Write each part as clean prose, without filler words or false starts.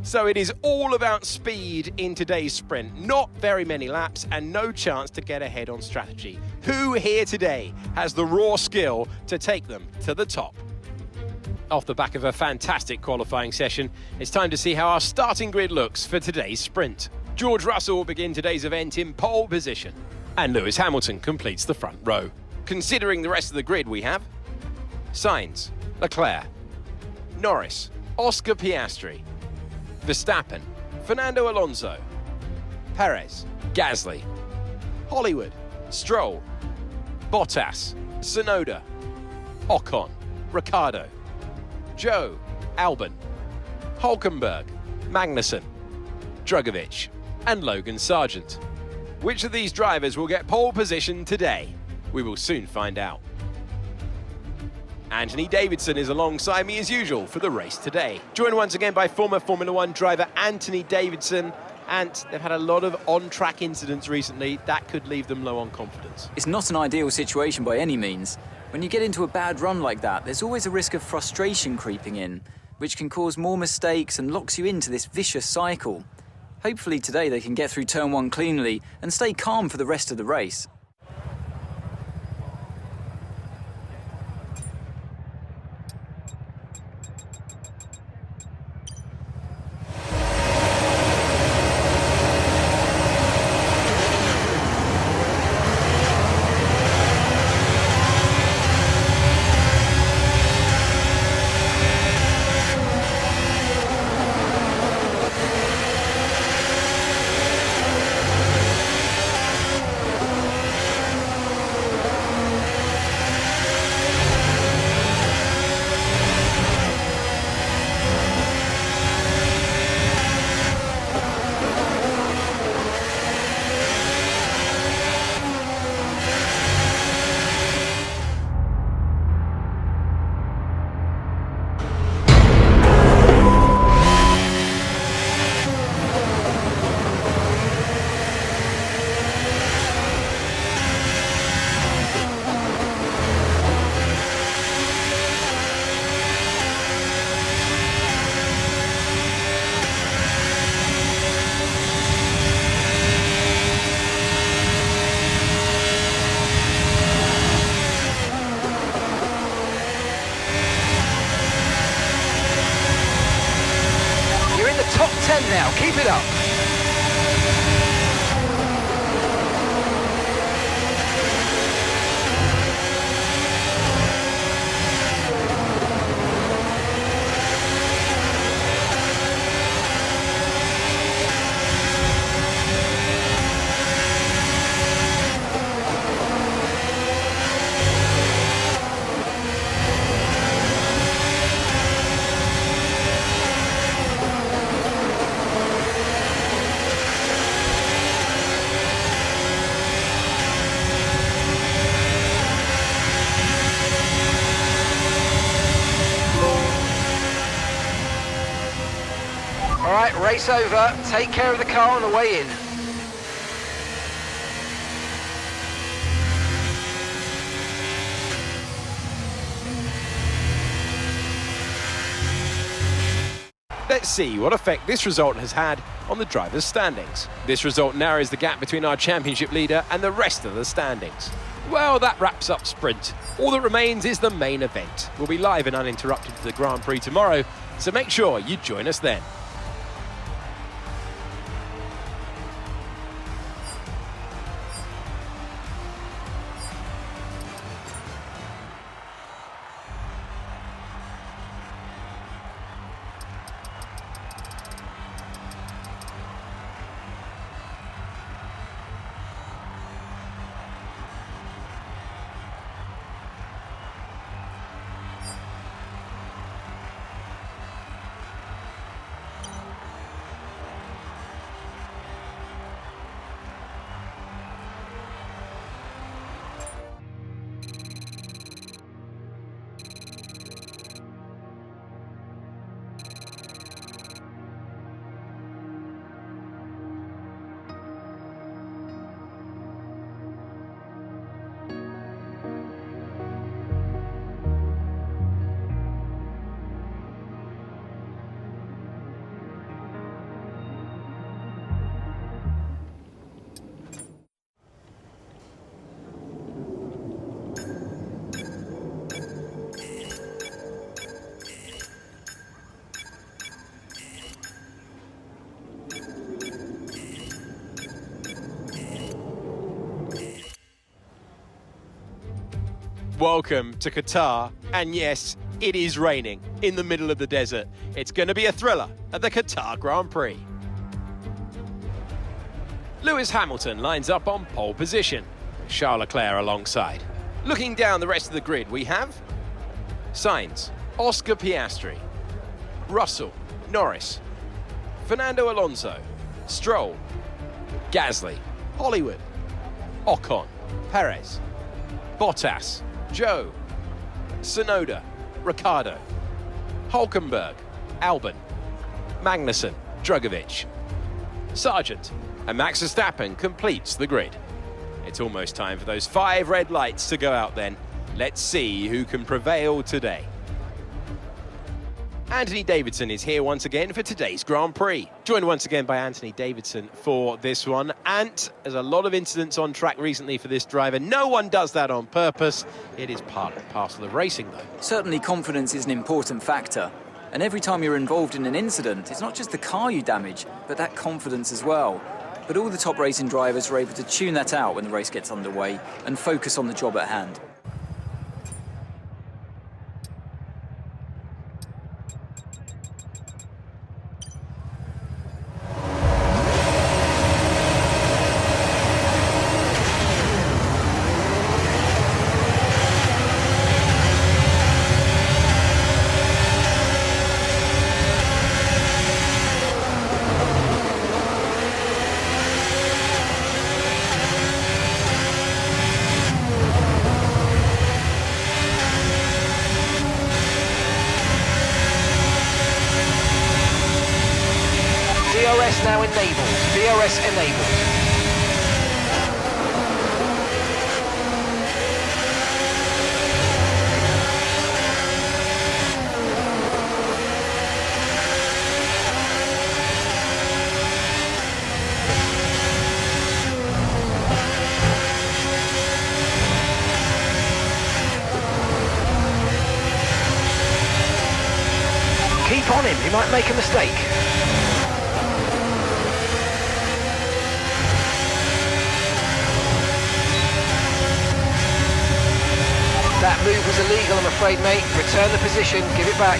So it is all about speed in today's sprint. Not very many laps and no chance to get ahead on strategy. Who here today has the raw skill to take them to the top? Off the back of a fantastic qualifying session, it's time to see how our starting grid looks for today's sprint. George Russell will begin today's event in pole position, and Lewis Hamilton completes the front row. Considering the rest of the grid, we have Sainz, Leclerc, Norris, Oscar Piastri, Verstappen, Fernando Alonso, Perez, Gasly, Hollywood, Stroll, Bottas, Tsunoda, Ocon, Ricciardo, Joe, Albon, Hülkenberg, Magnussen, Drugovich, and Logan Sargent. Which of these drivers will get pole position today? We will soon find out. Anthony Davidson is alongside me as usual for the race today. Joined once again by former Formula One driver Anthony Davidson, and they've had a lot of on-track incidents recently that could leave them low on confidence. It's not an ideal situation by any means. When you get into a bad run like that, there's always a risk of frustration creeping in, which can cause more mistakes and locks you into this vicious cycle. Hopefully today they can get through turn 1 cleanly and stay calm for the rest of the race. Top 10 now, keep it up. All right, race over. Take care of the car on the way in. Let's see what effect this result has had on the drivers' standings. This result narrows the gap between our championship leader and the rest of the standings. Well, that wraps up sprint. All that remains is the main event. We'll be live and uninterrupted to the Grand Prix tomorrow, so make sure you join us then. Welcome to Qatar, and yes, it is raining in the middle of the desert. It's going to be a thriller at the Qatar Grand Prix. Lewis Hamilton lines up on pole position, Charles Leclerc alongside. Looking down the rest of the grid, we have Sainz, Oscar Piastri, Russell, Norris, Fernando Alonso, Stroll, Gasly, Hollywood, Ocon, Perez, Bottas, Joe, Tsunoda, Ricciardo, Hulkenberg, Albon, Magnussen, Drugovich, Sargent, and Max Verstappen completes the grid. It's almost time for those 5 red lights to go out then. Let's see who can prevail today. Anthony Davidson is here once again for today's Grand Prix. Joined once again by Anthony Davidson for this one. And there's a lot of incidents on track recently for this driver. No one does that on purpose. It is part and parcel of racing, though. Certainly confidence is an important factor. And every time you're involved in an incident, it's not just the car you damage, but that confidence as well. But all the top racing drivers are able to tune that out when the race gets underway and focus on the job at hand. DRS now enabled. DRS enabled. Keep on him, he might make a mistake. That move was illegal, I'm afraid, mate. Return the position, give it back.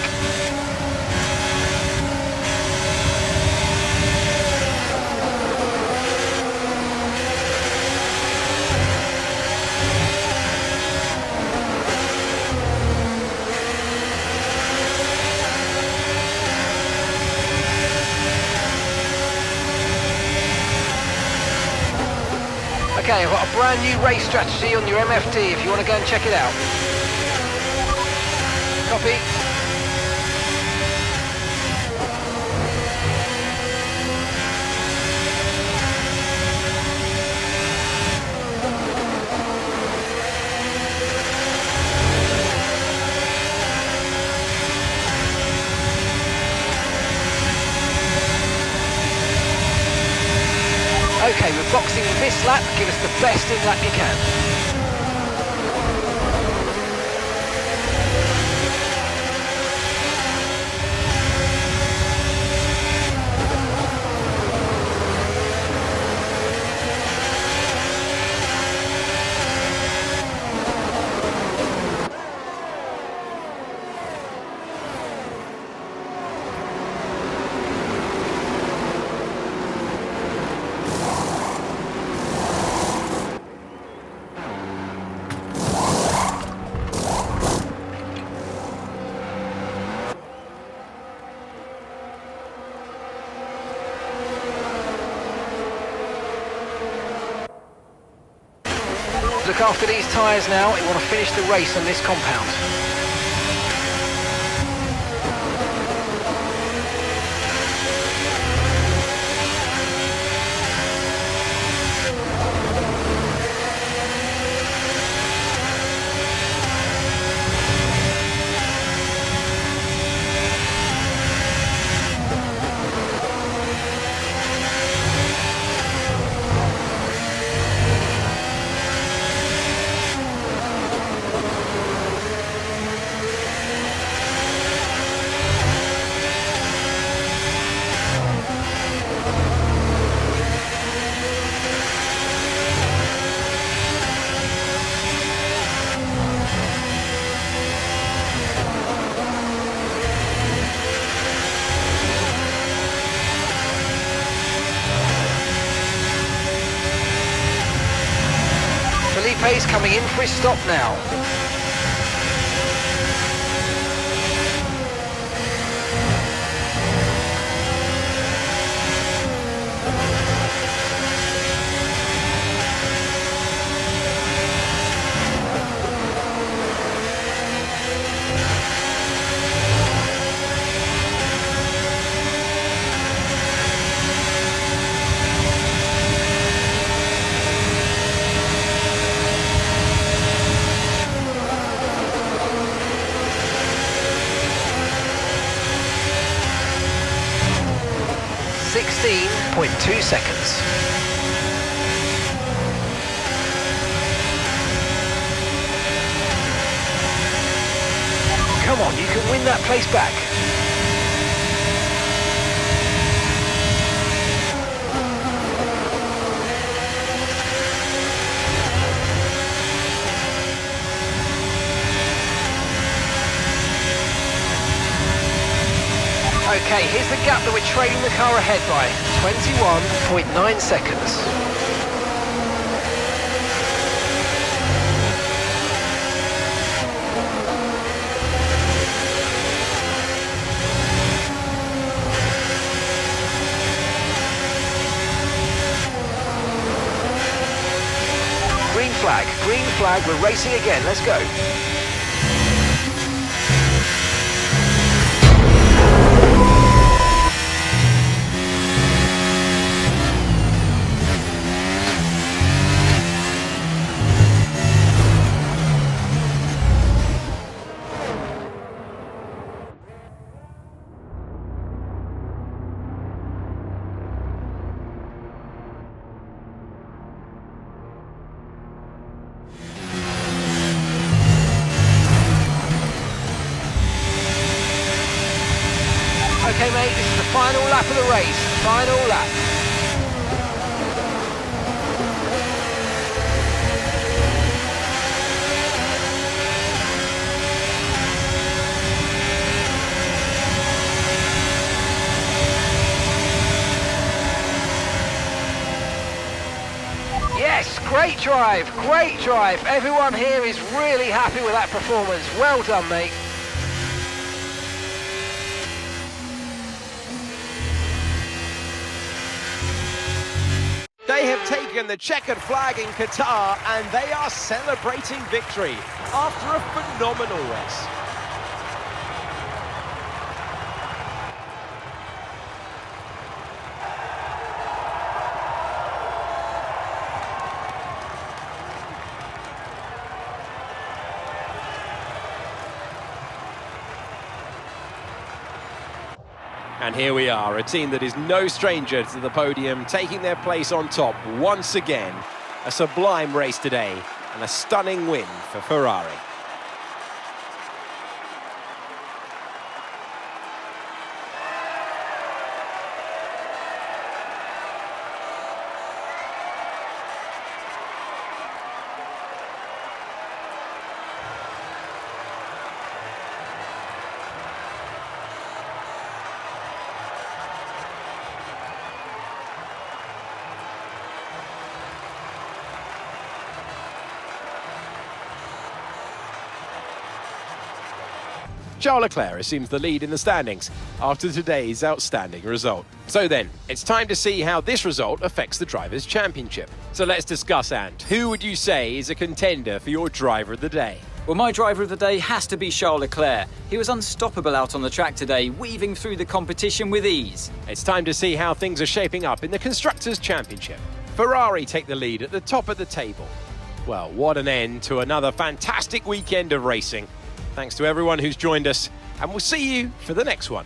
Okay, I've got a brand new race strategy on your MFD if you want to go and check it out. Copy. Okay, we're boxing this lap. Give us the best in lap you can. Look after these tyres now, you want to finish the race on this compound. race coming in for his stop now. .2 seconds. Come on, you can win that place back. Okay, here's the gap that we're trailing the car ahead by, 21.9 seconds. Green flag, we're racing again, let's go. Okay mate, this is the final lap of the race, final lap. Yes, great drive, great drive. Everyone here is really happy with that performance. Well done mate. They have taken the checkered flag in Qatar and they are celebrating victory after a phenomenal race. And here we are, a team that is no stranger to the podium, taking their place on top once again. A sublime race today and a stunning win for Ferrari. Charles Leclerc assumes the lead in the standings after today's outstanding result. So then, it's time to see how this result affects the Drivers' Championship. So let's discuss, Ant. Who would you say is a contender for your driver of the day? Well, my driver of the day has to be Charles Leclerc. He was unstoppable out on the track today, weaving through the competition with ease. It's time to see how things are shaping up in the Constructors' Championship. Ferrari take the lead at the top of the table. Well, what an end to another fantastic weekend of racing. Thanks to everyone who's joined us, and we'll see you for the next one.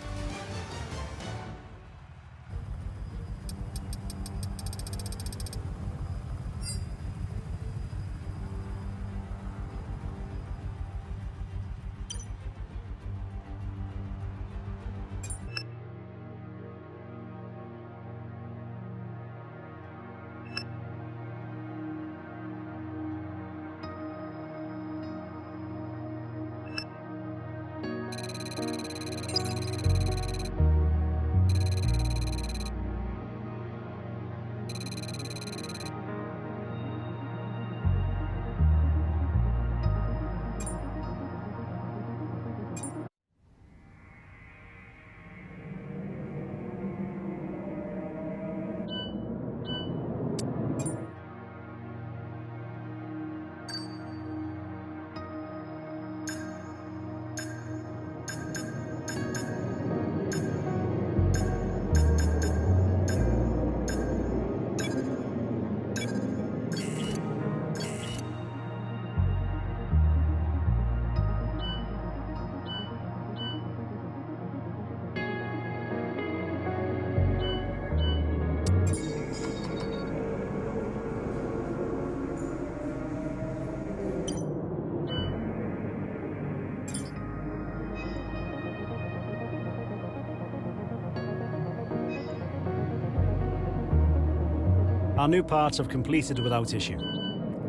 Our new parts have completed without issue.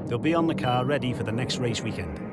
They'll be on the car ready for the next race weekend.